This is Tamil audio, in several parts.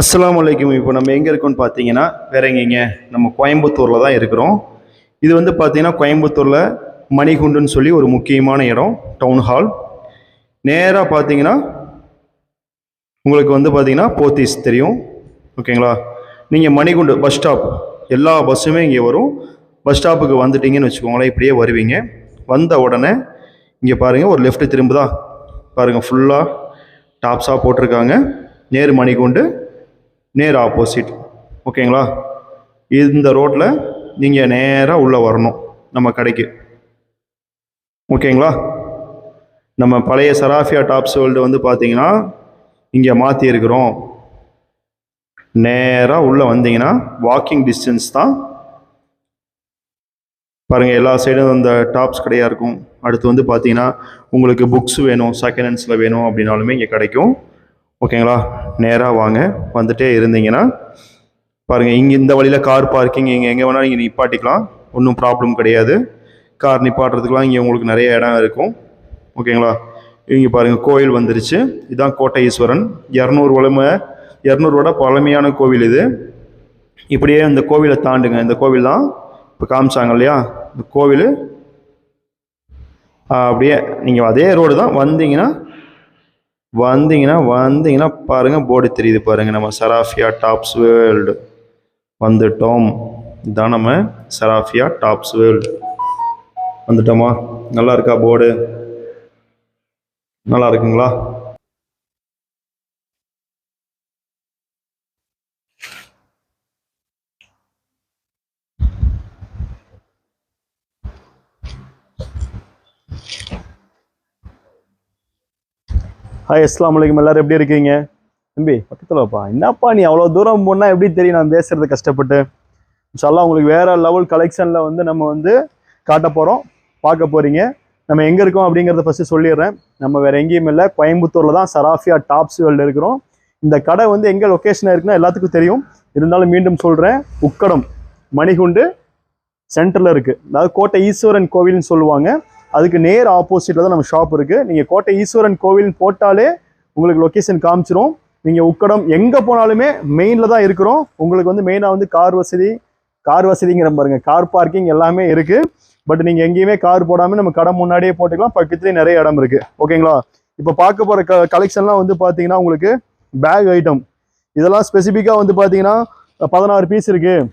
அஸ்ஸலாமு அலைக்கும். இப்போ நம்ம எங்கே இருக்கோம்னு பார்த்தீங்கன்னா வேற எங்கேங்க, நம்ம கோயம்புத்தூரில் தான் இருக்கிறோம். இது வந்து பார்த்தீங்கன்னா கோயம்புத்தூரில் மணிகுண்டுன்னு சொல்லி ஒரு முக்கியமான இடம், டவுன் ஹால். நேராக பார்த்தீங்கன்னா உங்களுக்கு வந்து பார்த்தீங்கன்னா போத்தீஸ் தெரியும், ஓகேங்களா? நீங்கள் மணிகுண்டு பஸ் ஸ்டாப், எல்லா பஸ்ஸுமே இங்கே வரும். பஸ் ஸ்டாப்புக்கு வந்துட்டீங்கன்னு வச்சுக்கோங்களேன், இப்படியே வருவீங்க. வந்த உடனே இங்கே பாருங்கள், ஒரு லெஃப்ட் திரும்புதா பாருங்கள், ஃபுல்லாக டாப்ஸாக போட்டிருக்காங்க. நேரு மணிகுண்டு, நேர் ஆப்போசிட், ஓகேங்களா? இந்த ரோட்டில் நீங்கள் நேராக உள்ளே வரணும் நம்ம கடைக்கு, ஓகேங்களா? நம்ம பழைய சராஃபியா டாப்ஸ் வேர்ல்டு வந்து பார்த்தீங்கன்னா இங்கே மாற்றிருக்கிறோம். நேராக உள்ளே வந்தீங்கன்னா வாக்கிங் டிஸ்டன்ஸ் தான். பாருங்கள், எல்லா சைடும் இந்த டாப்ஸ் கடையாக இருக்கும். அடுத்து வந்து பார்த்தீங்கன்னா உங்களுக்கு புக்ஸ் வேணும், செகண்ட் ஹேண்ட்ஸில் வேணும் அப்படின்னாலுமே இங்கே கிடைக்கும், ஓகேங்களா? நேராக வாங்க. வந்துட்டே இருந்தீங்கன்னா பாருங்கள், இங்கே இந்த வழியில் கார் பார்க்கிங் இங்கே எங்கே வேணாலும் நீங்கள் நிப்பாட்டிக்கலாம், ஒன்றும் ப்ராப்ளம் கிடையாது. கார் நிப்பாட்டுறதுக்கெலாம் இங்கே உங்களுக்கு நிறைய இடம் இருக்கும், ஓகேங்களா? இங்கே பாருங்கள், கோயில் வந்துருச்சு. இதுதான் கோட்டை ஈஸ்வரன், 200 பழமையான கோவில் இது. இப்படியே இந்த கோவிலை தாண்டுங்க, இந்த கோவில் தான் இப்போ காமிச்சாங்க இல்லையா, இந்த கோவில். அப்படியே நீங்கள் அதே ரோடு தான் வந்தீங்கன்னா பாருங்கள், போர்டு தெரியுது பாருங்கள், நம்ம சராஃபியா டாப்ஸ் வேர்ல்டு வந்துட்டோம். இதுதான் நம்ம சராஃபியா டாப்ஸ் வேர்ல்டு வந்துட்டோமா? நல்லா இருக்கா போர்டு? நல்லா இருக்குங்களா? ஹாய், அஸ்ஸலாமு அலைக்கும். எல்லாரும் எப்படி இருக்கீங்க? தம்பி பக்கத்தில் வைப்பா. என்னப்பா நீ அவ்வளோ தூரம் போனால் எப்படி தெரியும் நான் பேசுறது கஷ்டப்பட்டு? இன்ஷால்லா உங்களுக்கு வேறு லெவல் கலெக்ஷனில் வந்து நம்ம வந்து காட்ட போகிறோம், பார்க்க போகிறீங்க. நம்ம எங்கே இருக்கோம் அப்படிங்கிறத ஃபஸ்ட்டு சொல்லிடுறேன். நம்ம வேறு எங்கேயும் இல்லை, கோயம்புத்தூரில் தான் சராஃபியா டாப்ஸ் வேர்ல்டு இருக்கிறோம். இந்த கடை வந்து எங்கே லொக்கேஷனாக இருக்குன்னா எல்லாத்துக்கும் தெரியும், இருந்தாலும் மீண்டும் சொல்கிறேன். உக்கடம் மணிகுண்டு சென்டரில் இருக்குது. அதாவது கோட்டை ஈஸ்வரன் கோவில்னு சொல்லுவாங்க, அதுக்கு நேர் ஆப்போசிட்டில் தான் நம்ம ஷாப் இருக்குது. நீங்கள் கோட்டை ஈஸ்வரன் கோவில்னு போட்டாலே உங்களுக்கு லொக்கேஷன் காமிச்சிரும். நீங்கள் உக்கடம் எங்கே போனாலுமே மெயினில் தான் இருக்கிறோம். உங்களுக்கு வந்து மெயினாக வந்து கார் வசதிங்கிற பாருங்க, கார் பார்க்கிங் எல்லாமே இருக்குது. பட் நீங்கள் எங்கேயுமே கார் போடாமல் நம்ம கடை முன்னாடியே போட்டுக்கலாம், பக்கத்துலேயே நிறைய இடம் இருக்குது, ஓகேங்களா? இப்போ பார்க்க போகிற கலெக்ஷன்லாம் வந்து பார்த்தீங்கன்னா உங்களுக்கு பேக் ஐட்டம், இதெல்லாம் ஸ்பெசிஃபிக்காக வந்து பார்த்தீங்கன்னா 16 பீஸ் இருக்குது.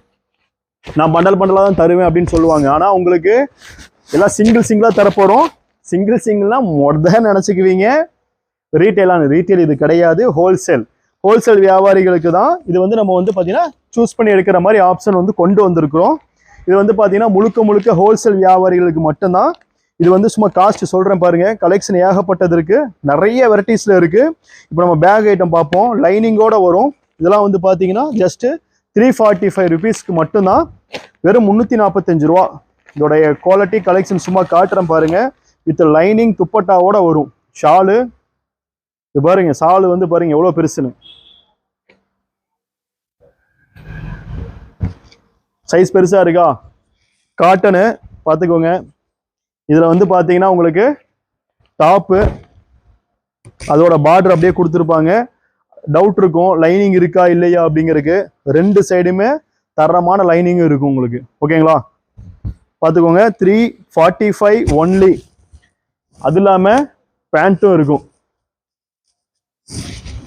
நான் பண்டலாக தான் தருவேன் அப்படின்னு சொல்லுவாங்க. ஆனால் உங்களுக்கு எல்லாம் சிங்கிளாக தரப்போகிறோம். சிங்கிள்லாம் நினச்சிக்குவீங்க. ரீட்டைல் இது கிடையாது, ஹோல்சேல் வியாபாரிகளுக்கு தான் இது வந்து நம்ம வந்து பார்த்தீங்கன்னா சூஸ் பண்ணி எடுக்கிற மாதிரி ஆப்ஷன் வந்து கொண்டு வந்திருக்கிறோம். இது வந்து பார்த்தீங்கன்னா முழுக்க ஹோல்சேல் வியாபாரிகளுக்கு மட்டும்தான். இது வந்து சும்மா காஸ்ட் சொல்கிறேன் பாருங்கள், கலெக்ஷன் ஏகப்பட்டது இருக்குது, நிறைய வெரைட்டிஸில் இருக்குது. இப்போ நம்ம பேக் ஐட்டம் பார்ப்போம், லைனிங்கோடு வரும். இதெல்லாம் வந்து பார்த்தீங்கன்னா ஜஸ்ட்டு 345 ருபீஸ்க்கு மட்டும்தான், வெறும் 345 ரூபா. இதோடைய குவாலிட்டி கலெக்ஷன் சும்மா காட்டுறேன் பாருங்கள். வித் லைனிங் துப்பட்டாவோட வரும். ஷாலு இது பாருங்க, ஷாலு வந்து பாருங்க எவ்வளோ பெருசுன்னு, சைஸ் பெருசாக இருக்கா? காட்டனு பார்த்துக்கோங்க. இதில் வந்து பார்த்தீங்கன்னா உங்களுக்கு டாப்பு, அதோட பார்டர் அப்படியே கொடுத்துருப்பாங்க. டவுட் இருக்கும் லைனிங் இருக்கா இல்லையா அப்படிங்கிறதுக்கு. 2 சைடுமே தரமான லைனிங்கும் இருக்கும் உங்களுக்கு, ஓகேங்களா? பார்த்துக்கோங்க, 345 ஒன்லி. அது இல்லாமல் பேண்ட்டும் இருக்கும்,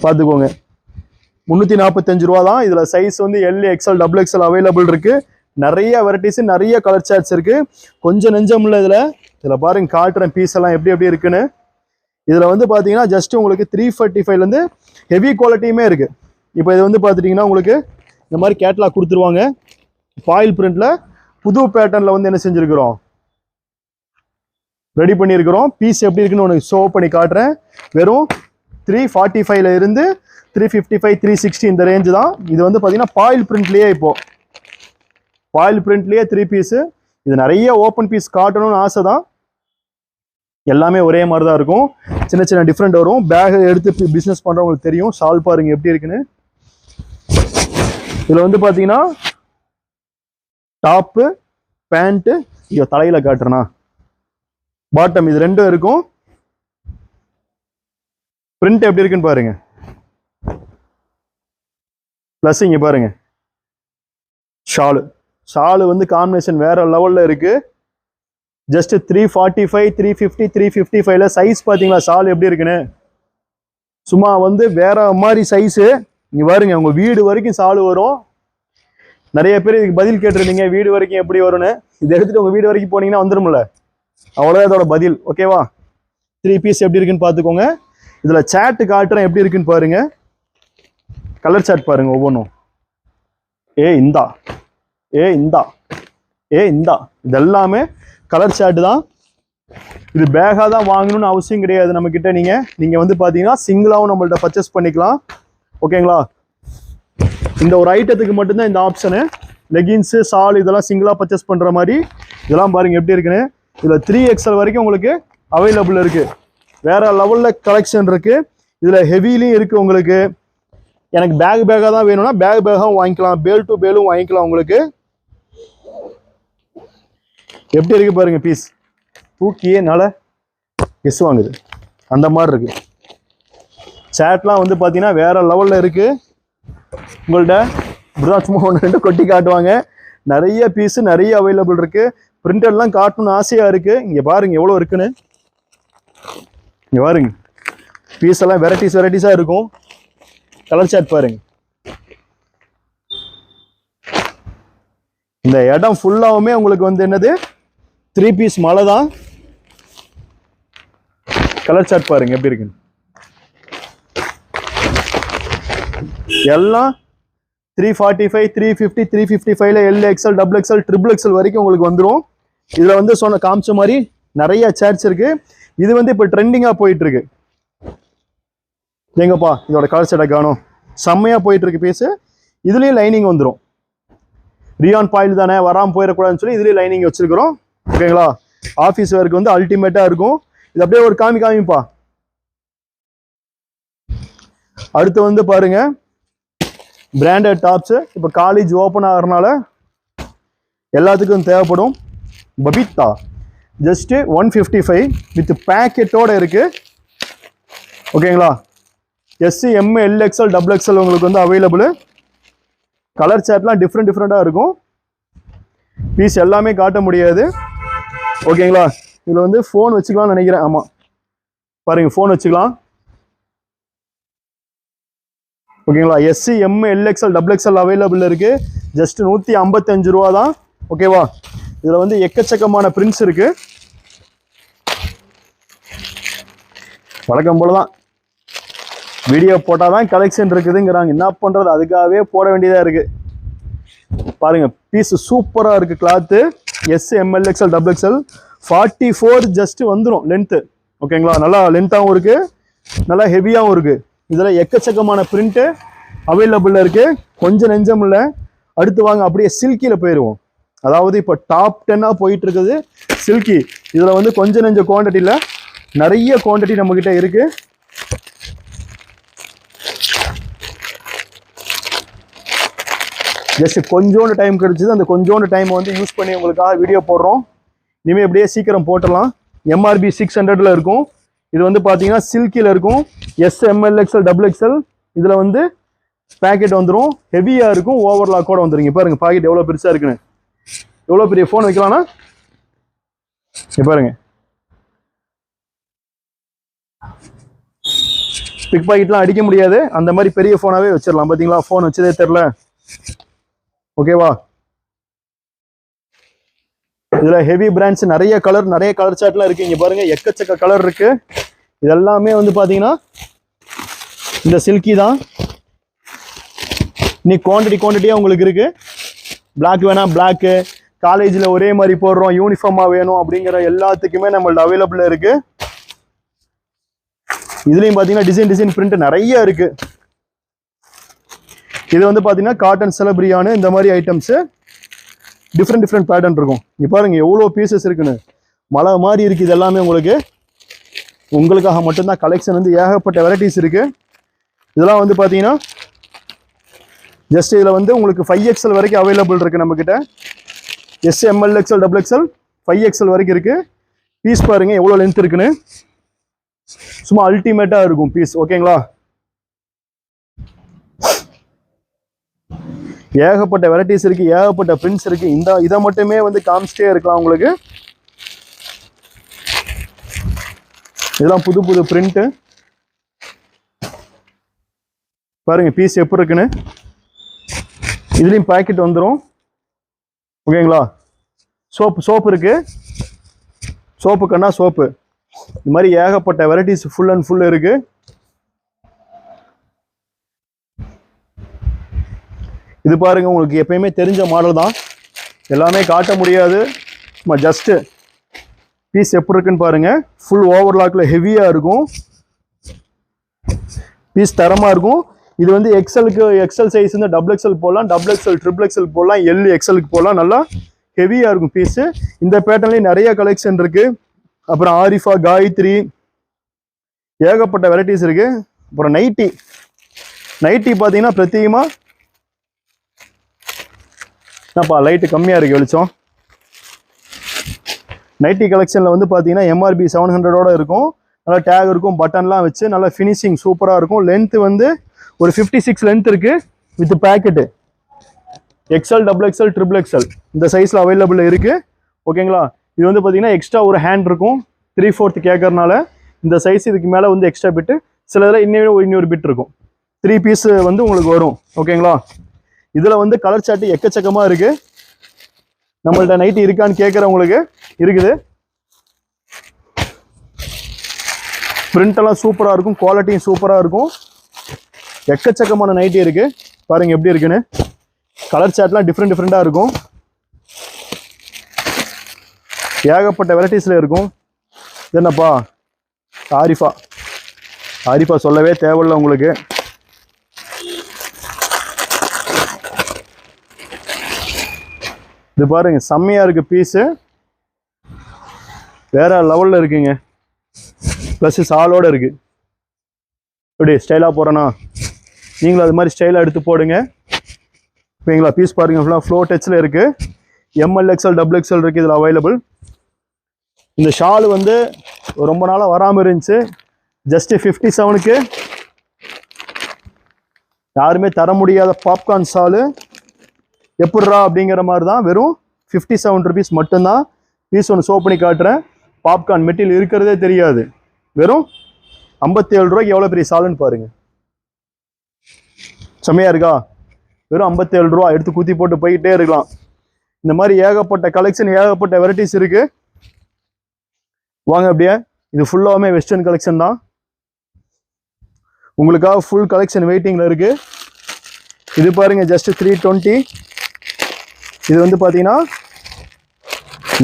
பார்த்துக்கோங்க. 345 ரூபா தான். இதில் சைஸ் வந்து எல், எக்ஸ்எல், XXL அவைலபிள் இருக்குது. நிறைய வெரைட்டிஸ், நிறைய கலர் சார்ட்ஸ் இருக்குது. கொஞ்சம் நெஞ்சம் இல்லை இதில் பாருங்க, காட்டுறேன் பீஸ் எல்லாம் எப்படி இருக்குன்னு. இதில் வந்து பார்த்தீங்கன்னா ஜஸ்ட் உங்களுக்கு 345லேருந்து ஹெவி குவாலிட்டியுமே இருக்குது. இப்போ இது வந்து பார்த்துட்டிங்கன்னா உங்களுக்கு இந்த மாதிரி கேட்லாக் கொடுத்துருவாங்க, ஃபாயில் பிரிண்டில் புது பேட்டர்னில் வந்து என்ன செஞ்சுருக்கிறோம், ரெடி பண்ணியிருக்கிறோம். பீஸ் எப்படி இருக்குன்னு உனக்கு ஷோ பண்ணி காட்டுறேன். வெறும் 345ல இருந்து 355, 360 இந்த ரேஞ்சு தான். இது வந்து பார்த்தீங்கன்னா ஃபாயில் பிரிண்ட்லேயே, இப்போது ஃபாயில் பிரிண்ட்லேயே 3 பீஸு. இது நிறைய ஓப்பன் பீஸ் காட்டணும்னு ஆசை தான், எல்லாமே ஒரே மாதிரி தான் இருக்கும், சின்ன டிஃப்ரெண்ட் வரும். பேக் எடுத்து பிஸ்னஸ் பண்ணுறவங்களுக்கு தெரியும். ஷால் பாருங்க எப்படி இருக்குன்னு. இதில் வந்து பார்த்தீங்கன்னா டாப்பு, பேண்ட்டு, ஐயோ தலையில் காட்டுறேன்னா, பாட்டம், இது ரெண்டும் இருக்கும். பிரிண்ட் எப்படி இருக்குன்னு பாருங்க. ப்ளஸ் இங்கே பாருங்க ஷாலு வந்து காம்பினேஷன் வேற லெவலில் இருக்கு. ஜஸ்ட் 345, 350, 355ல சைஸ் பார்த்தீங்களா ஷால் எப்படி இருக்குன்னு. சும்மா வந்து வேற மாதிரி சைஸு. இங்கே பாருங்க உங்கள் வீடு வரைக்கும் ஷாலு வரும். நிறைய பேர் இதுக்கு பதில் கேட்டிருந்தீங்க வீடு வரைக்கும் எப்படி வரும்னு. இதை எடுத்துட்டு உங்கள் வீடு வரைக்கும் போனீங்கன்னா வந்துடும்ல, அவ்வளோதான் இதோட பதில். ஓகேவா? 3 பீஸ் எப்படி இருக்குன்னு பார்த்துக்கோங்க. இதில் சாட்டு காட்டுறேன் எப்படி இருக்குன்னு பாருங்க. கலர் சாட் பாருங்க ஒவ்வொன்றும். இந்தா இதெல்லாமே கலர் சார்ட் தான். இது பேகாக தான் வாங்கணும்னு அவசியம் கிடையாது நம்மக்கிட்ட. நீங்கள் வந்து பார்த்தீங்கன்னா சிங்கிளாகவும் நம்மள்ட்ட பர்ச்சேஸ் பண்ணிக்கலாம். ஓகேங்களா? இந்த ஒரு ஐட்டத்துக்கு மட்டும்தான் இந்த ஆப்ஷனு. லெகின்ஸு ஷால் இதெல்லாம் சிங்கிளாக பர்ச்சேஸ் பண்ணுற மாதிரி. இதெல்லாம் பாருங்கள் எப்படி இருக்குன்னு. இதில் 3XL வரைக்கும் உங்களுக்கு அவைலபிள் இருக்குது. வேறு லெவலில் கலெக்ஷன் இருக்குது. இதில் ஹெவிலையும் இருக்குது உங்களுக்கு. எனக்கு பேக்காக தான் வேணும்னா பேக்காகவும் வாங்கிக்கலாம், பேல் டு பேலும் வாங்கிக்கலாம். உங்களுக்கு எப்படி இருக்கு பாருங்க பீஸ். தூக்கியே நல்லா கெஸ் வாங்குது அந்த மாதிரி இருக்கு. சேட்லாம் வந்து பார்த்தீங்கன்னா வேற லெவலில் இருக்கு. உங்கள்கிட்ட இப்படிதான் சும்மா 1-2 கொட்டி காட்டுவாங்க. நிறைய பீஸு நிறைய அவைலபிள் இருக்கு. பிரிண்டர்லாம் காட்டணும்னு ஆசையாக இருக்கு. இங்கே பாருங்க எவ்வளோ இருக்குன்னு. இங்கே பாருங்க பீஸ் எல்லாம் வெரைட்டிஸாக இருக்கும். கலர் சாட் பாருங்க. இந்த இடம் ஃபுல்லாவுமே உங்களுக்கு வந்து என்னது 3 பீஸ் மலை தான். கலர் சாட் பாருங்க எப்படி இருக்கு. எல்லாம் 345, 350, 355ல LXL, XXL, XXL வரைக்கும் உங்களுக்கு வந்துடும். இதுல வந்து சொன்ன காமிச்ச மாதிரி நிறைய சேர்ட்ஸ் இருக்கு. இது வந்து இப்போ ட்ரெண்டிங்கா போயிட்டு இருக்கு. எங்கப்பா இதோட கலர் சாட்டை காணும். செம்மையா போயிட்டு இருக்கு பீஸ். இதுலயும் லைனிங் வந்துடும். ரியான் பாயில் தானே வராமல் போயிடக்கூடாதுன்னு சொல்லி இதுலேயே லைனிங் வச்சிருக்கிறோம். ஓகேங்களா? ஆஃபீஸ் வேர்க்கு வந்து அல்டிமேட்டாக இருக்கும். இது அப்படியே ஒரு காமிப்பா. அடுத்து வந்து பாருங்க பிராண்டட் டாப்ஸு. இப்போ காலேஜ் ஓப்பன் ஆகிறனால எல்லாத்துக்கும் தேவைப்படும். பபித்தா ஜஸ்ட்டு 155 வித் பேக்கெட்டோட இருக்கு. ஓகேங்களா? SC, M, LXL, XXL உங்களுக்கு வந்து அவைலபிள். கலர் சாட்லாம் டிஃப்ரெண்ட்டாக இருக்கும். பீஸ் எல்லாமே காட்ட முடியாது. ஓகேங்களா? இதில் வந்து ஃபோன் வச்சுக்கலாம்னு நினைக்கிறேன். ஆமாம் பாருங்க ஃபோன் வச்சுக்கலாம். ஓகேங்களா? SC, M, LXL, XXL available இருக்கு. ஜஸ்ட் 155 ரூபா தான். ஓகேவா? இதில் வந்து எக்கச்சக்கமான பிரிண்ட்ஸ் இருக்கு. வழக்கம் போல தான் வீடியோ போட்டால் தான் கலெக்ஷன் இருக்குதுங்கிறாங்க. என்ன பண்ணுறது, அதுக்காகவே போட வேண்டியதாக இருக்குது. பாருங்க பீஸ் சூப்பராக இருக்குது. Cloth SC, M, LXL, XXL 44 just வந்துடும் லென்த்து. ஓகேங்களா? நல்லா லென்த்தாகவும் இருக்குது, நல்லா ஹெவியாகவும் இருக்குது. இதில் எக்கச்சக்கமான பிரிண்ட்டு அவைலபிளில் இருக்குது. கொஞ்சம் நெஞ்சம் இல்லை. அடுத்து வாங்க அப்படியே சில்கியில் போயிடுவோம். அதாவது இப்போ டாப் 10ஆக போயிட்டு இருக்குது சில்கி. இதில் வந்து கொஞ்சம் நெஞ்ச குவான்டிட்டியில் நிறைய குவான்டிட்டி நம்மக்கிட்ட இருக்குது. ஜஸ்ட் கொஞ்சோண்டு டைம் கிடைச்சிது. அந்த கொஞ்சோண்டு டைம் வந்து யூஸ் பண்ணி உங்களுக்காக வீடியோ போடுறோம். இனிமேல் எப்படியே சீக்கிரம் போட்டுடலாம். MRP 600ல இருக்கும். இது வந்து பார்த்தீங்கன்னா சில்கியில் இருக்கும். SC, M, LXL, XXL இதில் வந்து பேக்கெட் வந்துடும். ஹெவியாக இருக்கும். ஓவர்லாக்கோட வந்துருங்க. பாருங்க பாக்கெட் எவ்வளோ பெருசாக இருக்குன்னு. எவ்வளோ பெரிய ஃபோன் வைக்கலாம்னா பாருங்க. பிக் பாக்கெட்லாம் அடிக்க முடியாது. அந்த மாதிரி பெரிய ஃபோனாகவே வச்சிடலாம். பார்த்தீங்களா? ஃபோன் வச்சதே தெரில. ஓகேவா? இதுல ஹெவி பிராண்ட்ஸ் நிறைய கலர் சாட்லாம் இருக்கு. இங்க பாருங்க எக்கச்சக்க கலர் இருக்கு. இதெல்லாமே வந்து பாத்தீங்கன்னா இந்த சில்கி தான். நீ குவான்டிட்டியா உங்களுக்கு இருக்கு. பிளாக் வேணா பிளாக்கு, காலேஜ்ல ஒரே மாதிரி போடுறோம், யூனிஃபார்மா வேணும் அப்படிங்கிற எல்லாத்துக்குமே நம்மள்ட்ட அவைலபிள் இருக்கு. இதுலயும் பாத்தீங்கன்னா டிசைன் பிரிண்ட் நிறைய இருக்கு. இது வந்து பாத்தீங்கன்னா காட்டன் செலப்ரியானு இந்த மாதிரி ஐட்டம்ஸ் டிஃப்ரெண்ட் பேட்டர்ன் இருக்கும். இங்க பாருங்க எவ்வளோ பீசஸ் இருக்குன்னு. மலை மாதிரி இருக்கு. இது எல்லாமே உங்களுக்காக மட்டும்தான் கலெக்ஷன் வந்து ஏகப்பட்ட வெரைட்டிஸ் இருக்கு. இதெல்லாம் வந்து பாத்தீங்கன்னா ஜஸ்ட் இதில் வந்து உங்களுக்கு 5XL வரைக்கும் அவைலபிள் இருக்கு நம்ம கிட்ட. SC, M, LXL, XXL 5XL வரைக்கும் இருக்கு. பீஸ் பாருங்க எவ்வளோ லென்த் இருக்குன்னு. சும்மா அல்டிமேட்டா இருக்கும் பீஸ். ஓகேங்களா? ஏகப்பட்ட வெரைட்டிஸ் இருக்கு, ஏகப்பட்ட பிரிண்ட்ஸ் இருக்கு. இதை மட்டுமே வந்து காமிச்சிட்டே இருக்கலாம் உங்களுக்கு. இதெல்லாம் புது புது பிரிண்ட் பாருங்க, பீஸ் எப்படி இருக்குன்னு. இதுலயும் பாக்கெட் வந்துடும். ஓகேங்களா? சோப்பு இருக்கு, சோப்பு கண்ணா சோப்பு. இந்த மாதிரி ஏகப்பட்ட வெரைட்டிஸ் ஃபுல் அண்ட் ஃபுல் இருக்கு. இது பாருங்க, உங்களுக்கு எப்பயுமே தெரிஞ்ச மாடல் தான், எல்லாமே காட்ட முடியாது. சும்மா ஜஸ்ட் பீஸ் எப்படி இருக்குன்னு பாருங்க. ஃபுல் ஓவர்லாக்ல ஹெவியா இருக்கும், பீஸ் தரமா இருக்கும். இது வந்து எக்ஸல் சைஸ் வந்து டபுள் எக்ஸல் போடலாம், டபுள் எக்ஸல் ட்ரிபிள் எக்ஸல் போடலாம், எல் எக்ஸலுக்கு போடலாம். நல்லா ஹெவியா இருக்கும் பீஸ். இந்த பேட்டர்ன்லயும் நிறைய கலெக்ஷன் இருக்கு. அப்புறம் ஆரிஃபா, காயத்ரி, ஏகப்பட்ட வெரைட்டிஸ் இருக்கு. அப்புறம் நைட்டி பார்த்தீங்கன்னா பிரத்யேகமா என்னப்பா லைட்டு கம்மியாக இருக்குது வெளிச்சம். நைட்டி கலெக்ஷனில் வந்து பார்த்தீங்கன்னா எம்ஆர்பி 700ஓட இருக்கும். நல்லா டேக் இருக்கும், பட்டன்லாம் வச்சு நல்லா ஃபினிஷிங் சூப்பராக இருக்கும். லென்த்து வந்து ஒரு 56 லென்த் இருக்குது with packet. XL, double XL, triple XL இந்த சைஸில் அவைலபிள் இருக்குது. ஓகேங்களா? இது வந்து பார்த்தீங்கன்னா எக்ஸ்ட்ரா ஒரு ஹேண்ட் இருக்கும், 3/4 கேட்கறனால இந்த சைஸ். இதுக்கு மேலே வந்து எக்ஸ்ட்ரா பிட்டு, சில இதில் இன்னொரு பிட் இருக்கும். 3 பீஸ் வந்து உங்களுக்கு வரும். ஓகேங்களா? இதில் வந்து கலர் சார்ட் எக்கச்சக்கமாக இருக்குது. நம்மள்ட்ட நைட்டி இருக்கான்னு கேட்குறவங்களுக்கு இருக்குது. பிரிண்டெல்லாம் சூப்பராக இருக்கும், குவாலிட்டியும் சூப்பராக இருக்கும். எக்கச்சக்கமான நைட்டி இருக்குது. பாருங்கள் எப்படி இருக்குன்னு. கலர் சார்ட்லாம் டிஃப்ரெண்ட்டாக இருக்கும். ஏகப்பட்ட வெரைட்டிஸில் இருக்கும். என்னப்பா ஆரிஃபா சொல்லவே தேவையில்லை உங்களுக்கு. இது பாருங்க, செம்மையா இருக்கு பீஸு, வேற லெவல்ல இருக்குங்க. ப்ளஸ் சாலோட இருக்கு. இப்படி ஸ்டைலாக போகிறேன்னா நீங்களும் அது மாதிரி ஸ்டைலாக எடுத்து போடுங்க. ஓகேங்களா? பீஸ் பாருங்க, ஃபுல்லாக ஃப்ளோ டச்சில் இருக்கு. எம்எல் எக்ஸ்எல், டபுள் எக்ஸ்எல் இருக்கு இதில் அவைலபிள். இந்த ஷால் வந்து ரொம்ப நாளாக வராமல் இருந்துச்சு. ஜஸ்ட் 57க்கு யாருமே தர முடியாத பாப்கார்ன் ஷாலு. எப்பட்றா அப்படிங்கிற மாதிரி தான். வெறும் 57 ருபீஸ் மட்டும்தான். பீஸ் ஒன்று ஷோ பண்ணி காட்டுறேன். பாப்கார்ன் மெட்டீரியல் இருக்கிறதே தெரியாது. வெறும் 57 ரூபாய்க்கு எவ்வளோ பெரிய ஷாலுன்னு பாருங்க. செம்மையா இருக்கா? வெறும் 57 ரூபா. எடுத்து குத்தி போட்டு போயிட்டே இருக்கலாம். இந்த மாதிரி ஏகப்பட்ட கலெக்ஷன், ஏகப்பட்ட வெரைட்டிஸ் இருக்கு. வாங்க அப்படியே. இது ஃபுல்லாமே வெஸ்டர்ன் கலெக்ஷன் தான். உங்களுக்காக ஃபுல் கலெக்ஷன் வெயிட்டிங்ல இருக்கு. இது பாருங்க, ஜஸ்ட் 320. இது வந்து பார்த்தீங்கன்னா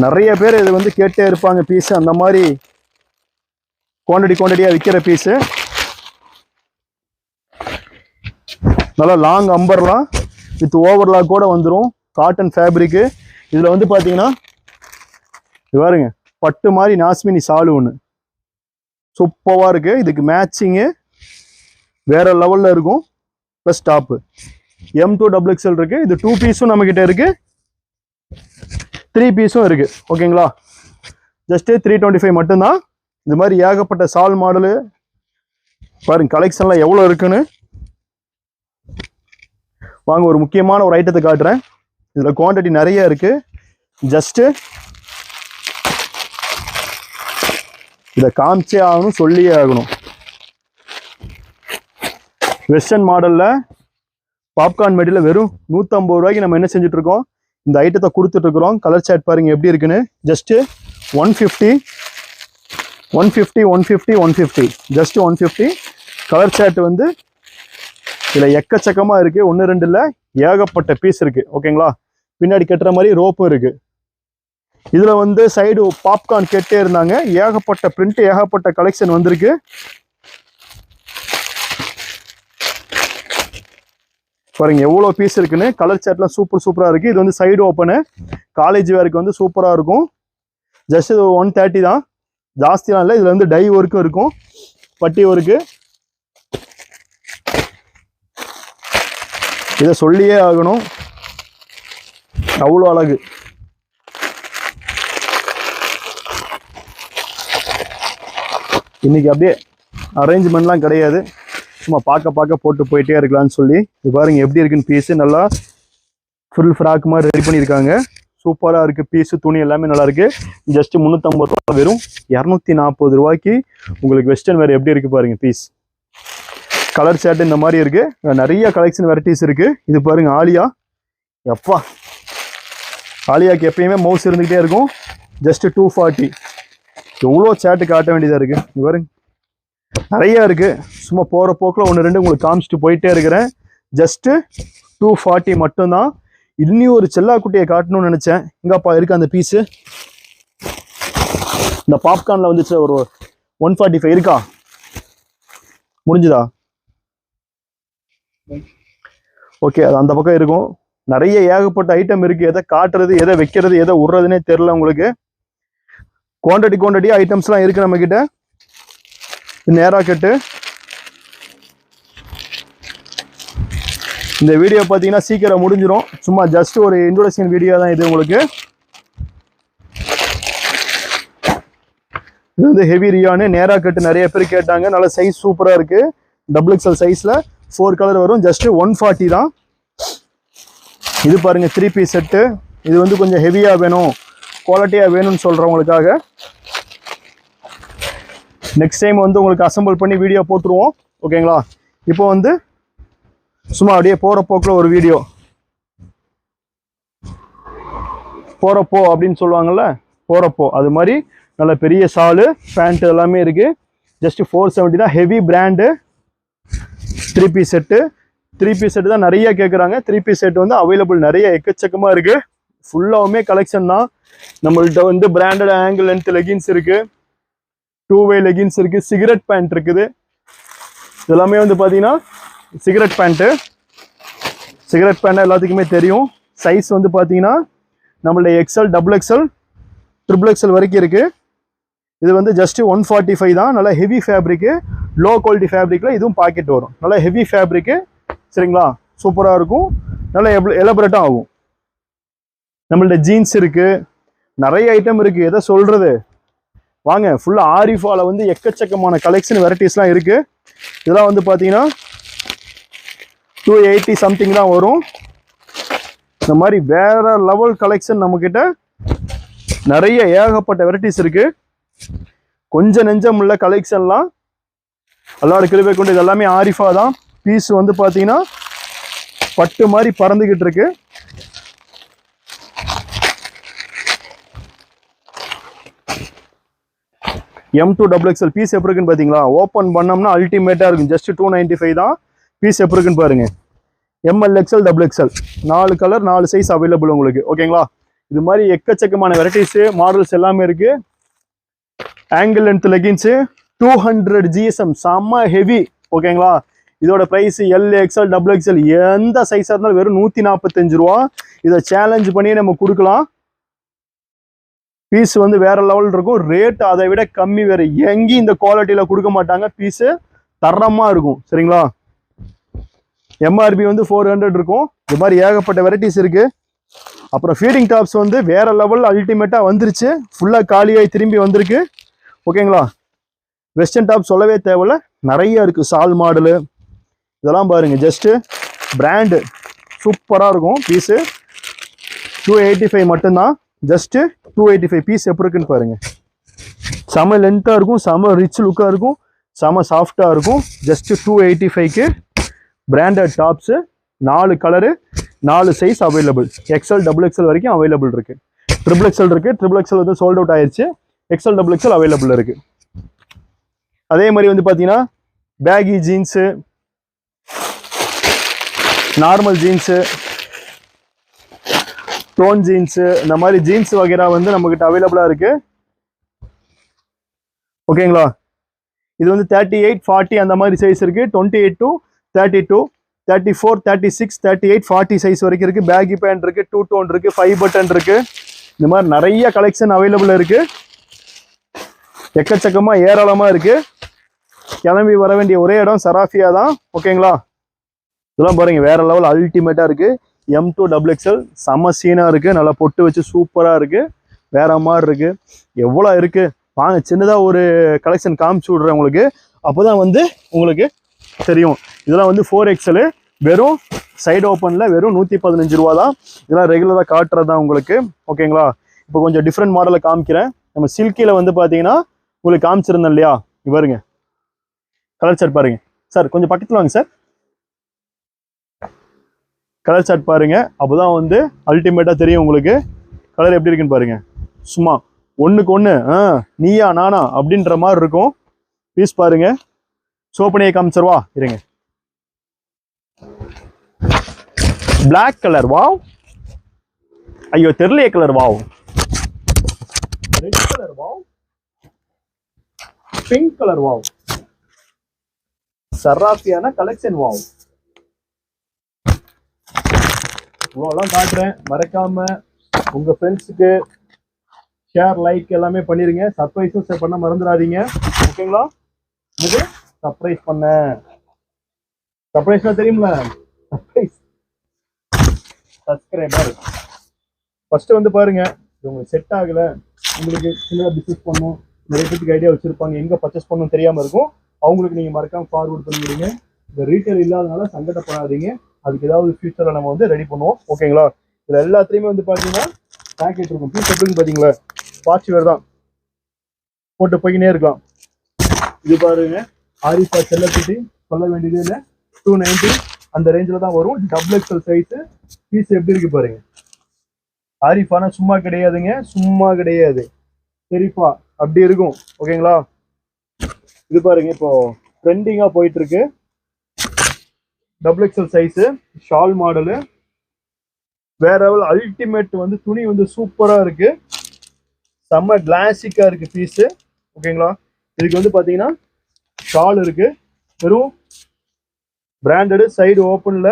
நிறைய பேர் இது வந்து கேட்டே இருப்பாங்க பீஸு. அந்த மாதிரி குவான்டிட்டியாக விற்கிற பீஸு. நல்லா லாங் அம்பர்லாம் வித் ஓவர்லாக் கூட வந்துடும். Cotton fabric. இதில் வந்து பார்த்தீங்கன்னா இது பாருங்க, பட்டு மாதிரி நாஸ்மினி சாலு ஒன்று சூப்பராக இருக்கு. இதுக்கு மேட்சிங்கு வேற லெவலில் இருக்கும். Plus top M2 double XL இருக்கு. இது 2 பீஸும் நம்மக்கிட்ட இருக்கு, 3 பீஸும் இருக்கு. ஓகேங்களா? ஜஸ்ட் 325 மட்டும்தான். இந்த மாதிரி ஏகப்பட்ட சால் மாடலு பாருங்க, கலெக்ஷன்லாம் எவ்வளோ இருக்குன்னு. வாங்க, ஒரு முக்கியமான ஒரு ஐட்டத்தை காட்டுறேன். இதில் குவான்டிட்டி நிறைய இருக்கு. ஜஸ்ட்டு இதை காமிச்சே ஆகணும், சொல்லியே ஆகணும். வெஸ்டர்ன் மாடலில் பாப்கார்ன் மெட்டீரியல் வெறும் 150 ரூபாய்க்கு நம்ம என்ன செஞ்சுட்டு இருக்கோம், இந்த ஐட்டத்தை கொடுத்துட்டு இருக்கிறோம். கலர் சார்ட் பாருங்க எப்படி இருக்குன்னு. Just 150 just 150. கலர் சார்ட் வந்து இதில் எக்கச்சக்கமாக இருக்கு. 1 2 இல்லை, ஏகப்பட்ட பீஸ் இருக்கு. ஓகேங்களா? பின்னாடி கட்டுற மாதிரி ரோப்பும் இருக்கு. இதுல வந்து சைடு பாப்கார்ன் கேட்டே இருந்தாங்க. ஏகப்பட்ட பிரிண்ட், ஏகப்பட்ட கலெக்ஷன் வந்திருக்கு. பாருங்க எவ்வளோ பீஸ் இருக்குன்னு. கலர் சார்ட்லாம் சூப்பராக இருக்கு. இது வந்து சைடு ஓப்பனு, காலேஜ் வேருக்கு வந்து சூப்பராக இருக்கும். ஜஸ்ட் 130 தான், ஜாஸ்திலாம் இல்லை. இதுல வந்து டை ஒர்க்கும் இருக்கும், பட்டி ஒர்க்கு. இதை சொல்லியே ஆகணும், அவ்வளோ அழகு. இன்னைக்கு அப்படியே அரேஞ்ச்மெண்ட்லாம் கிடையாது, சும்மா பார்க்க போட்டு போயிட்டே இருக்கலாம்னு சொல்லி. இது பாருங்க எப்படி இருக்குன்னு பீஸு. நல்லா ஃபுல் ஃப்ராக் மாதிரி ரெடி பண்ணியிருக்காங்க. சூப்பராக இருக்குது. பீஸு துணி எல்லாமே நல்லா இருக்குது. ஜஸ்ட் 350 ரூபா, வெறும் 240 ரூபாய்க்கு உங்களுக்கு வெஸ்டர்ன் வேறு எப்படி இருக்குது பாருங்கள். பீஸ் கலர் ஷர்ட் இந்த மாதிரி இருக்குது. நிறைய கலெக்ஷன் வெரைட்டிஸ் இருக்குது. இது பாருங்கள் ஆலியா. எப்பா ஆலியாவுக்கு எப்பயுமே மவுஸ் இருந்துக்கிட்டே இருக்கும். ஜஸ்ட் 240. எவ்வளோ சேட்டு காட்ட வேண்டியதாக இருக்குது. இது பாருங்க நிறையா இருக்குது. சும்மா போகிற போக்கில் 1-2 உங்களுக்கு காமிச்சிட்டு போயிட்டே இருக்கிறேன். ஜஸ்ட்டு 240 மட்டும்தான். இன்னும் ஒரு செல்லாக்குட்டியை காட்டணும்னு நினச்சேன். எங்கப்பா இருக்குது அந்த பீஸு? இந்த பாப்கார்னில் வந்துச்சு ஒரு 145 இருக்கா? முடிஞ்சுதா? ஓகே, அது அந்த பக்கம் இருக்கும். நிறைய ஏகப்பட்ட ஐட்டம் இருக்குது. எதை காட்டுறது, எதை வைக்கிறது, எதை விட்றதுனே தெரில உங்களுக்கு. குவான்டிட்டி ஐட்டம்ஸ்லாம் இருக்குது நம்மக்கிட்ட. நேராக கட்டு. இந்த வீடியோ பார்த்தீங்கன்னா சீக்கிரம் முடிஞ்சிடும். சும்மா ஜஸ்ட் ஒரு இன்ட்ரோடக்ஷன் வீடியோ தான் இது உங்களுக்கு. இது வந்து ஹெவி ரியானு நேராக கட்டு. நிறைய பேர் கேட்டாங்க. நல்ல சைஸ் சூப்பராக இருக்குது. XXL சைஸில் 4 கலர் வரும். ஜஸ்ட்டு 140 தான். இது பாருங்கள் 3 பீஸ் செட்டு. இது வந்து கொஞ்சம் ஹெவியாக வேணும், குவாலிட்டியாக வேணும்னு சொல்கிறவங்களுக்காக நெக்ஸ்ட் டைம் வந்து உங்களுக்கு அசம்பிள் பண்ணி வீடியோ போட்டுருவோம். ஓகேங்களா? இப்போ வந்து சும்மா அப்படியே போகிற போக்கில் ஒரு வீடியோ. போகிறப்போ அப்படின்னு சொல்லுவாங்கள்ல, போகிறப்போ அது மாதிரி நல்ல பெரிய ஷாலு, பேண்ட் எல்லாமே இருக்குது. ஜஸ்ட் 470 தான். Heavy brand. 3 piece set. 3 piece set தான் நிறைய கேட்குறாங்க. 3 பீஸ் செட் வந்து அவைலபிள் நிறைய எக்கச்சக்கமாக இருக்குது. ஃபுல்லாகவுமே கலெக்ஷன் தான். நம்மள்கிட்ட வந்து பிராண்டட் ஆங்கிள் லென்த் லெகின்ஸ் இருக்குது, 2-வே லெகின்ஸ் இருக்குது, சிகரெட் பேண்ட் இருக்குது. இதெல்லாமே வந்து பார்த்தீங்கன்னா சிகரெட் பேண்ட்டு. சிகரெட் பேண்ட் எல்லாத்துக்குமே தெரியும். சைஸ் வந்து பார்த்தீங்கன்னா நம்மள்ட XL, XXL, XXL வரைக்கும் இருக்குது. இது வந்து ஜஸ்ட்டு 145 தான். நல்லா ஹெவி ஃபேப்ரிக்கு, லோ குவாலிட்டி ஃபேப்ரிக்கில் இதுவும் பாக்கெட் வரும். நல்லா ஹெவி ஃபேப்ரிக்கு, சரிங்களா? சூப்பராக இருக்கும். நல்லா எலபரேட்டாக ஆகும். நம்மள்ட்ட ஜீன்ஸ் இருக்குது, நிறைய ஐட்டம் இருக்குது. எதை சொல்கிறது, வாங்க. ஃபுல்லாக ஆரிஃபாவில் வந்து எக்கச்சக்கமான கலெக்ஷன் வெரைட்டிஸ்லாம் இருக்குது. இதெல்லாம் வந்து பார்த்தீங்கன்னா 280 சம்திங் தான் வரும். இந்த மாதிரி வேறு லெவல் கலெக்ஷன் நம்மக்கிட்ட நிறைய ஏகப்பட்ட வெரைட்டிஸ் இருக்குது. கொஞ்சம் நெஞ்சம் உள்ள கலெக்ஷன்லாம் எல்லாரும் கிருபை கொண்டு. இது எல்லாமே ஆரிஃபா தான். பீஸ் வந்து பார்த்தீங்கன்னா பட்டு மாதிரி பறந்துக்கிட்டு இருக்கு. M2 XXL பீஸ் எப்படி இருக்குன்னு பார்த்தீங்களா? ஓப்பன் பண்ணோம்னா அல்டிமேட்டாக இருக்கும். ஜஸ்ட் 295 தான். பீஸ் எப்படி இருக்குன்னு பாருங்க. ML, XL, XXL 4 colour 4 size available உங்களுக்கு. ஓகேங்களா? இது மாதிரி எக்கச்சக்கமான வெரைட்டிஸு, மாடல்ஸ் எல்லாமே இருக்குது. ஆங்கிள் லென்த் லெகின்ஸு 200 GSM செம்ம ஹெவி. ஓகேங்களா? இதோட ப்ரைஸ் L, XL, XXL எந்த சைஸாக இருந்தாலும் வெறும் 145 ரூபா. இதை சேலஞ்ச் பண்ணி நம்ம கொடுக்கலாம். பீஸ் வந்து வேற லெவல் இருக்கும். ரேட் அதை விட கம்மி வேறு எங்கேயும் இந்த குவாலிட்டியில் கொடுக்க மாட்டாங்க. பீஸு தரமாக இருக்கும். சரிங்களா? MRP வந்து 400 இருக்கும். இது மாதிரி ஏகப்பட்ட வெரைட்டிஸ் இருக்குது. அப்புறம் ஃபீடிங் டாப்ஸ் வந்து வேற லெவல் அல்டிமேட்டாக வந்துருச்சு. ஃபுல்லாக காலியாகி திரும்பி வந்திருக்கு. ஓகேங்களா? வெஸ்டர்ன் டாப் சொல்லவே தேவையில்ல, நிறைய இருக்குது. சால் மாடலு இதெல்லாம் பாருங்கள். ஜஸ்ட்டு பிராண்டு சூப்பராக இருக்கும். பீஸு 285 மட்டும்தான். ஜஸ்ட்டு 285 பீஸ் எப்படி இருக்குன்னு பாருங்கள். செம லென்த்தாக இருக்கும், செம ரிச் லுக்காக இருக்கும், செம சாஃப்டாக இருக்கும். ஜஸ்ட்டு 285க்கு branded tops 4 colour 4 size available. XL, XXL வரைக்கும் அவைலபிள் இருக்குது. XXL இருக்குது. XXL வந்து சோல்ட் அவுட் ஆயிடுச்சு. XL, XXL அவைலபிள் இருக்குது. அதே மாதிரி வந்து பார்த்தீங்கன்னா baggy jeans, normal jeans, torn jeans, இந்த மாதிரி ஜீன்ஸ் வகைரா வந்து நம்மக்கிட்ட அவைலபிளாக இருக்குது. ஓகேங்களா? இது வந்து 38, 40 அந்த மாதிரி சைஸ் இருக்குது. 28 to 32, 34, 36, 38, 40 சைஸ் வரைக்கும் இருக்குது. பேகி பேண்ட் இருக்குது, 2 டோன் இருக்குது, 5 பட்டன் இருக்குது. இந்த மாதிரி நிறைய கலெக்ஷன் அவைலபிள் இருக்குது. எக்கச்சக்கமாக ஏராளமாக இருக்குது. கிளம்பி வர வேண்டிய ஒரே இடம் சராஃபியா தான். ஓகேங்களா? இதெல்லாம் பாருங்கள் வேறு லெவல் அல்டிமேட்டாக இருக்குது. M2 XXL செம்ம சீனாக இருக்குது. நல்லா பொட்டு வச்சு சூப்பராக இருக்குது. வேறு மாதிரி இருக்குது. எவ்வளோ இருக்குது வாங்க. சின்னதாக ஒரு கலெக்ஷன் காமிச்சு விட்றேன் உங்களுக்கு. அப்போ தான் வந்து உங்களுக்கு தெரியும். இதெல்லாம் வந்து 4XL, வெறும் சைடு ஓப்பன்ல வெறும் 115 ரூபா தான். இதெல்லாம் ரெகுலரா காட்டுறது தான் உங்களுக்கு. ஓகேங்களா? இப்போ கொஞ்சம் டிஃப்ரெண்ட் மாடலை காமிக்கிறேன். நம்ம சில்கில வந்து பாத்தீங்கன்னா உங்களுக்கு காமிச்சிருந்தேன் இல்லையா, பாருங்க கலர் சார்ட் பாருங்க. சார் கொஞ்சம் பக்கத்துல வாங்க சார். கலர் சார்ட் பாருங்க, அப்போதான் வந்து அல்டிமேட்டா தெரியும் உங்களுக்கு கலர் எப்படி இருக்குன்னு பாருங்க. சும்மா ஒண்ணுக்கு ஒண்ணு நீயா நானா அப்படின்ற மாதிரி இருக்கும். பீஸ் பாருங்க. சோப்பனையை காமிச்சிருவா இருங்க. Black colour wow. ஐயோ தெரியலையே colour wow. Red colour wow. Pink colour wow. சராஃபியான கலெக்ஷன் வாவ். இவ்வளோலாம் காட்டுறேன். மறக்காம உங்க ஃப்ரெண்ட்ஸுக்கு ஷேர் லைக் எல்லாமே பண்ணிருங்க. சர்ப்ரைஸும் பண்ண மறந்துடாதீங்க. ஓகேங்களா? இது சர்ப்ரைஸ் பண்ண, சர்ப்ரைஸ்னா தெரியுமில்ல, சர்ப்ரைஸ் சப்ஸ்கிரைபர். ஃபர்ஸ்ட் வந்து பாருங்க, இது உங்களுக்கு செட் ஆகல, உங்களுக்கு சின்னதாக பிஸ்னஸ் பண்ணணும், நிறைய பேருக்கு ஐடியா வச்சிருப்பாங்க, எங்க பர்ச்சேஸ் பண்ணணும் தெரியாம இருக்கும், அவங்களுக்கு நீங்க மறக்காம ஃபார்வர்ட் பண்ணிவிடுங்க. இந்த ரீட்டைல் இல்லாதனால சங்கடப்படாதீங்க. அதுக்கு ஏதாவது ஃபியூச்சர்ல நம்ம வந்து ரெடி பண்ணுவோம். ஓகேங்களா? இதுல எல்லாத்துலயுமே வந்து பாத்தீங்கன்னா பேக்கெட் இருக்கும். பீஸ் எப்படின்னு பாத்தீங்களா, வாட்ச் வேர் தான் போட்டு போய்கினே இருக்கலாம். இது பாருங்க, ஆரிஃபா செல்லக்குட்டி, சொல்ல வேண்டியது இல்லை, 290 அந்த ரேஞ்சில் தான் வரும். Double XL size. பீஸ் எப்படி இருக்கு பாருங்க. ஆரிஃபானா சும்மா கிடையாதுங்க, சும்மா கிடையாது, சரிப்பா அப்படி இருக்கும். ஓகேங்களா? இது பாருங்க, இப்போ ட்ரெண்டிங்கா போயிட்டு இருக்கு double XL size shawl model. வேற லெவல் அல்டிமேட். வந்து துணி வந்து சூப்பரா இருக்கு, செம்ம கிளாசிக்கா இருக்கு பீஸ். ஓகேங்களா? இதுக்கு வந்து பாத்தீங்கன்னா ஷால் இருக்கு, வெறும் பிராண்டடு, சைடு ஓப்பன்ல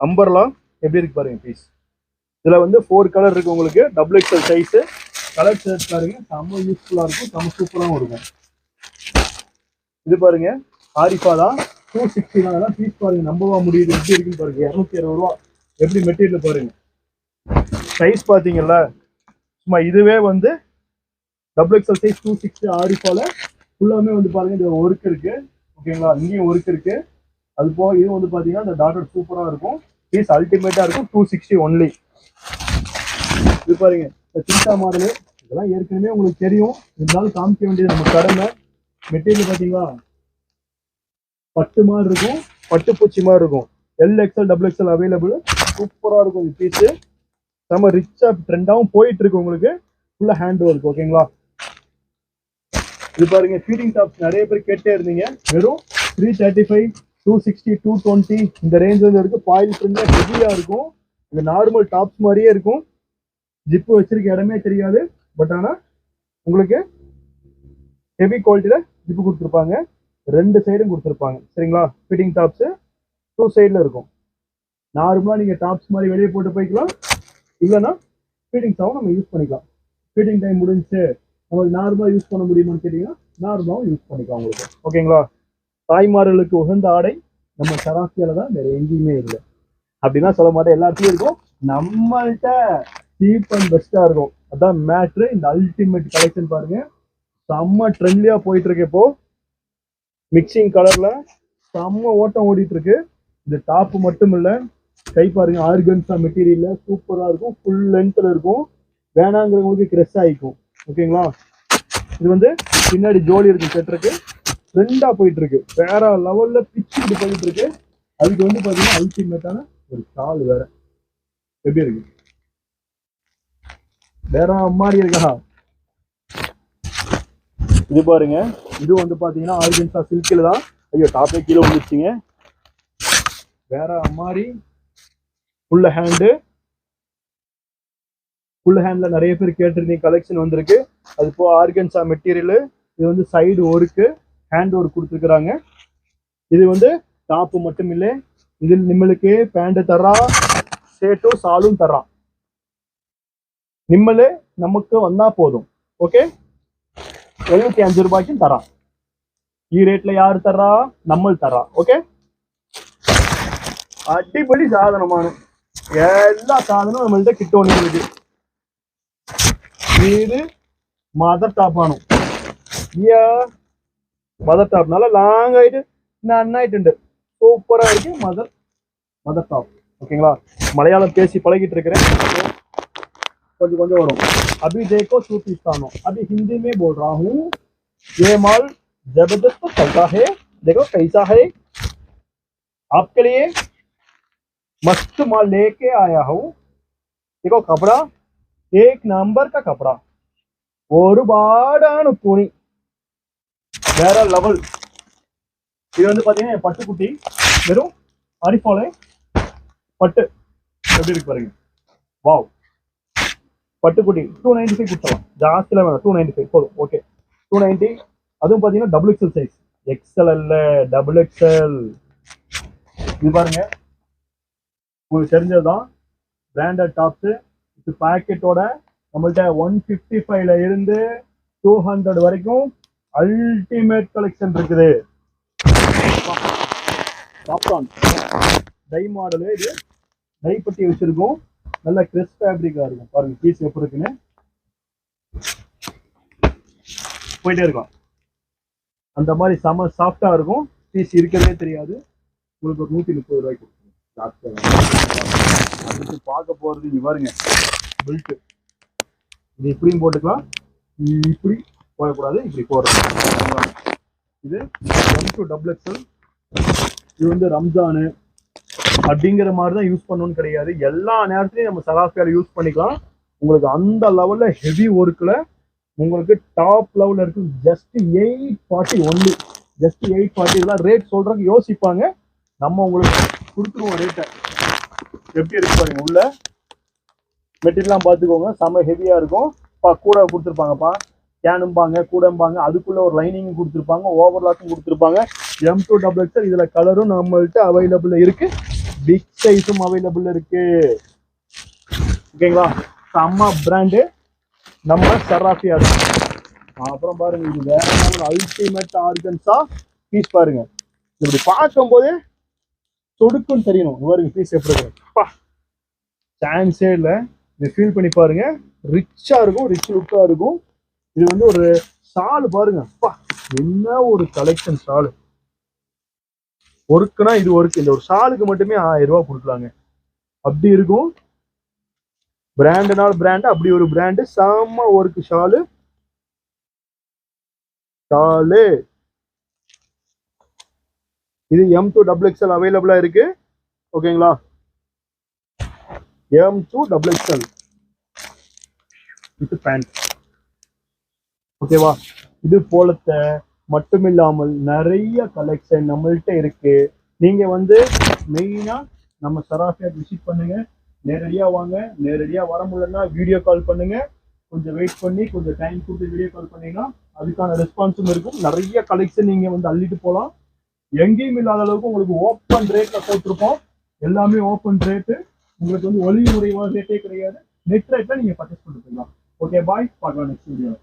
அம்பர்லா. எப்படி இருக்கு பாருங்க பீஸ். இதுல வந்து 4 கலர் இருக்கு உங்களுக்கு. Double XL size. Colour shirt பாருங்க, செம்ம யூஸ்ஃபுல்லா இருக்கும், செம்ம சூப்பராகவும் இருக்கும். இது பாருங்க ஆரிஃபா தான், 260 தான். பீஸ் பாருங்க, நம்பவா முடியுது எப்படி இருக்குன்னு பாருங்க. 260 ரூபா. எப்படி மெட்டீரியல் பாருங்க, சைஸ் பாத்தீங்கல்ல, சும்மா இதுவே வந்து டபுள் எக்ஸல் சைஸ் 260 ஆரிஃபால ஃபுல்லாமே வந்து பாருங்க இந்த ஒர்க் இருக்கு. ஓகேங்களா? இங்கேயும் ஒர்க் இருக்கு. அது போக இது வந்து பாத்தீங்கன்னா இந்த டாட்டர் சூப்பரா இருக்கும். பீஸ் அல்டிமேட்டா இருக்கும். 260 ஒன்லி. இது பாருங்க சின்டா மாடலு. இதெல்லாம் ஏற்கனவே உங்களுக்கு தெரியும், இருந்தாலும் காமிக்க வேண்டியது நம்ம கடமை. மெட்டீரியல் பாத்தீங்களா, பட்டு மாதிரி இருக்கும், பட்டு பூச்சி மாதிரி இருக்கும். L XL double XL available. சூப்பரா இருக்கும் இந்த பீஸ். நம்ம ரிச்சா ட்ரெண்டாவும் போயிட்டு இருக்கு உங்களுக்கு. ஃபுல்லா ஹேண்ட் ஒர்க். ஓகேங்களா? இது பாருங்க ஃபீடிங் டாப்ஸ் நிறைய பேர் கேட்டே இருந்தீங்க. வெறும் 335, 260, 220 இந்த ரேஞ்சில் இருக்கு. பாயில் பிரிண்ட்ல ஹெவியா இருக்கும். இந்த நார்மல் டாப்ஸ் மாதிரியே இருக்கும். ஜிப்பு வச்சிருக்க இடமே தெரியாது. பட் ஆனா உங்களுக்கு ஹெவி குவாலிட்டியில ஜிப்பு கொடுத்துருப்பாங்க. 2 சைடும் கொடுத்துருப்பாங்க. சரிங்களா? ஃபிட்டிங் டாப்ஸ் 2 சைட்ல இருக்கும். நார்மலா நீங்க டாப்ஸ் மாதிரி வெளியே போட்டு போய்க்கலாம், இல்லைன்னா ஃபீடிங்ஸாகவும் நம்ம யூஸ் பண்ணிக்கலாம். ஃபீடிங் டைம் முடிஞ்சு உங்களுக்கு நார்மலா யூஸ் பண்ண முடியுமான்னு கேட்டீங்கன்னா நார்மலாவும் யூஸ் பண்ணிக்கலாம் உங்களுக்கு. ஓகேங்களா? தாய்மார்களுக்கு உகந்த ஆடை நம்ம சராசியால தான், வேற எங்கேயுமே இல்லை. அப்படின்னா சொல்ல மாட்டேன், எல்லாத்தையும் இருக்கும். நம்மள்கிட்ட சீப் அண்ட் பெஸ்டா இருக்கும். அதான் மேட்ரு. இந்த அல்டிமேட் கலெக்ஷன் பாருங்க, செம்ம ட்ரெண்ட்லியா போயிட்டு இருக்கு. இப்போ மிக்சிங் கலர்ல செம்ம ஓட்டம் ஓடிட்டு இருக்கு. இந்த டாப் மட்டும் இல்ல, கை பாருங்க, ஆர்கன்ஸா மெட்டீரியல்ல சூப்பரா இருக்கும். ஃபுல் லென்த்ல இருக்கும். வேணாங்கிறவங்களுக்கு கிரெஸ் ஆயிக்கும். ஓகேங்களா? இது வந்து பின்னாடி ஜோடி இருக்கு, செட்டருக்கு ட்ரெண்டா போயிட்டு இருக்கு. வேற லெவல்ல பிச்சுட்டு போயிட்டு இருக்கு. அதுக்கு வந்து பாத்தீங்கன்னா அல்டிமேட்டான ஒரு ஷால் வேற. எப்படி இருக்கு, வேற மாதிரி இருக்கா? இது பாருங்க, இது வந்து பாத்தீங்கன்னா ஆர்கன்ஸா சில்க்ல தான். ஐயோ டாப்பே கீழே வந்துருச்சுங்க. வேற மாதிரி ஃபுல் ஹேண்டு. ஃபுல் ஹேண்ட்ல நிறைய பேர் கேட்டிருந்தீங்க, கலெக்ஷன் வந்திருக்கு. அது போக ஆர்கன்ஸா மெட்டீரியல். இது வந்து சைடு ஒர்க்கு, ஹேண்ட் ஒர்க் கொடுத்துருக்குறாங்க. இது வந்து டாப்பு மட்டும் இல்லை, இதில் நிம்மளுக்கு பேண்ட் தர்றா, ஷர்ட்டும் சாலும் தர்றான். நிம்மளு நமக்கு வந்தா போதும். ஓகே, 75 ரூபாய்க்கும் தரான். ரேட்ல யாரு தர்றா? நம்மள் தர்றா. ஓகே, அடிப்படி சாதனமான எல்லா சாதனமும் நம்மள்ட்ட கிட்ட ஒண்ணு இருக்கு. இது மதர் டாப் ஆனும். மதர் டாப் நல்லா லாங் ஆயிட்டு நன்னாயிட்டு சூப்பரா இருக்கு. மதர் மதர் டாப் ஓகேங்களா. மலையாளம் பேசி பழகிட்டு இருக்கிறேன், கொஞ்சம் கொஞ்சம் वरुम. अभी देखो सूफिस्तानो, अभी हिंदी में बोल रहा हूँ. ये माल जबरदस्त चलता है, देखो कैसा है, आपके लिए मस्त माल लेके आया हूँ. देखो कपड़ा एक नंबर का कपड़ा, ஒரு பாடான துணி, வேற லெவல். இது வந்து பாத்தீங்கன்னா பட்டுக்குட்டி, வெறும் அரிஃபாலே பட்டு எப்படி இருக்கு பாருங்க. வாவ், பட்டுக்குட்டி 295 கொடுத்தலாம், ஜாஸ்தியில் வேணும். 295 போதும், ஓகே 290. அதுவும் பார்த்தீங்கன்னா டபுள் எக்ஸல் சைஸ், எக்ஸல் அல்ல டபுள் எக்ஸல். இது பாருங்க, உங்களுக்கு தெரிஞ்சதுதான் பிராண்டட் டாப்ஸ். இது பாக்கெட்டோட நம்மள்ட்ட 155ல இருந்து 200 வரைக்கும் அல்டிமேட் கலெக்ஷன் இருக்குது. காப்டான் டை மாடலு, இது டை பட்டி வச்சிருக்கோம், நல்ல கிறிஸ்ப் ஃபேப்ரிக்கா இருக்கும். பாருங்க பீஸ் எப்படி இருக்குன்னு, போயிட்டே இருக்கும். அந்த மாதிரி செம சாஃப்டா இருக்கும், பீஸ் இருக்கிறதே தெரியாது. உங்களுக்கு ஒரு 130 ரூபாய்க்கு அதுக்கு பார்க்க போறது. இங்க பாருங்க பெல்ட், இது இப்படியும் போட்டுக்கலாம், இப்படி போடக்கூடாது, இப்படி போடுறது. இது M2 டபுள் எக்ஸல். இது வந்து ரம்ஜானு அப்படிங்கிற மாதிரி தான் யூஸ் பண்ணணும்னு கிடையாது, எல்லா நேரத்துலையும் நம்ம சராஃபியால யூஸ் பண்ணிக்கலாம். உங்களுக்கு அந்த லெவல்ல ஹெவி ஒர்க்ல உங்களுக்கு டாப் லெவல்ல இருக்கு. Just 840 only, just 840. இதெல்லாம் ரேட் சொல்றதுக்கு யோசிப்பாங்க, நம்ம உங்களுக்கு கொடுத்துருவோம் ரேட்டை. எப்படி இருக்கு பாருங்க, உள்ள மெட்டீரியல்லாம் பார்த்துக்கோங்க, செம்ம ஹெவியா இருக்கும். கூட கொடுத்துருப்பாங்கப்பா, கேனும்பாங்க கூடம்பாங்க, அதுக்குள்ள ஒரு லைனிங்கும் கொடுத்துருப்பாங்க, ஓவர்லாக்கும் கொடுத்துருப்பாங்க. M2 double XL. இதுல கலரும் நம்மள்ட்ட அவைலபிள் இருக்கு, பிக் சைஸும் அவைலபிள் இருக்கு. ஓகேங்களா, செம்ம பிராண்டு நம்ம சராஃபியா இருக்கு. அப்புறம் பாருங்க, இது வேற அல்டிமேட் ஆர்கன்ஸா பீஸ் பாருங்க. இப்படி பார்க்கும் போதே தொடுக்குன்னு தெரியணும். பாருங்க பீஸ் எப்படி இருக்கு, சான்ஸே இல்லை. இதை ஃபீல் பண்ணி பாருங்க, ரிச்சா இருக்கும், ரிச் லுக்கா இருக்கும். இது வந்து ஒரு ஷால் பாருங்க, என்ன ஒரு கலெக்ஷன் ஷால். ஒர்க்குனா இது ஒர்க், இந்த ஒரு ஷாலுக்கு மட்டுமே 1000 ரூபாய் கொடுக்கலாங்க, அப்படி இருக்கும். பிராண்டுனால பிராண்டு, அப்படி ஒரு பிராண்டு, செம்ம ஒர்க் ஷாலு. இது M2 டபுள் எக்ஸல் அவைலபிளா இருக்கு. ஓகேங்களா, M2 டபுள் எக்ஸல் இது பேண்ட். ஓகேவா, இது போலத்த மட்டுமில்லாமல் நிறைய கலெக்ஷன் நம்மள்கிட்ட இருக்கு. நீங்க வந்து மெயினா நம்ம சராஃபியா விசிட் பண்ணுங்க, நேரடியா வாங்க. நேரடியா வர முடியலன்னா வீடியோ கால் பண்ணுங்க, கொஞ்சம் வெயிட் பண்ணி கொஞ்சம் டைம் கொடுத்து வீடியோ கால் பண்ணீங்கன்னா அதுக்கான ரெஸ்பான்ஸும் இருக்கும். நிறைய கலெக்ஷன் நீங்க வந்து அள்ளிட்டு போகலாம். எங்கேயும் இல்லாத அளவுக்கு உங்களுக்கு ஓப்பன் ரேட்ல போட்டிருப்போம், எல்லாமே ஓப்பன் ரேட்டு. உங்களுக்கு வந்து ஒளி முறைவான ரேட்டே கிடையாது, நெட் ரேட்ல நீங்க பர்ச்சேஸ் பண்ணிக்கலாம். ஓகே பாய், பார்க்கலாம் நெக்ஸ்ட் வீடியோ.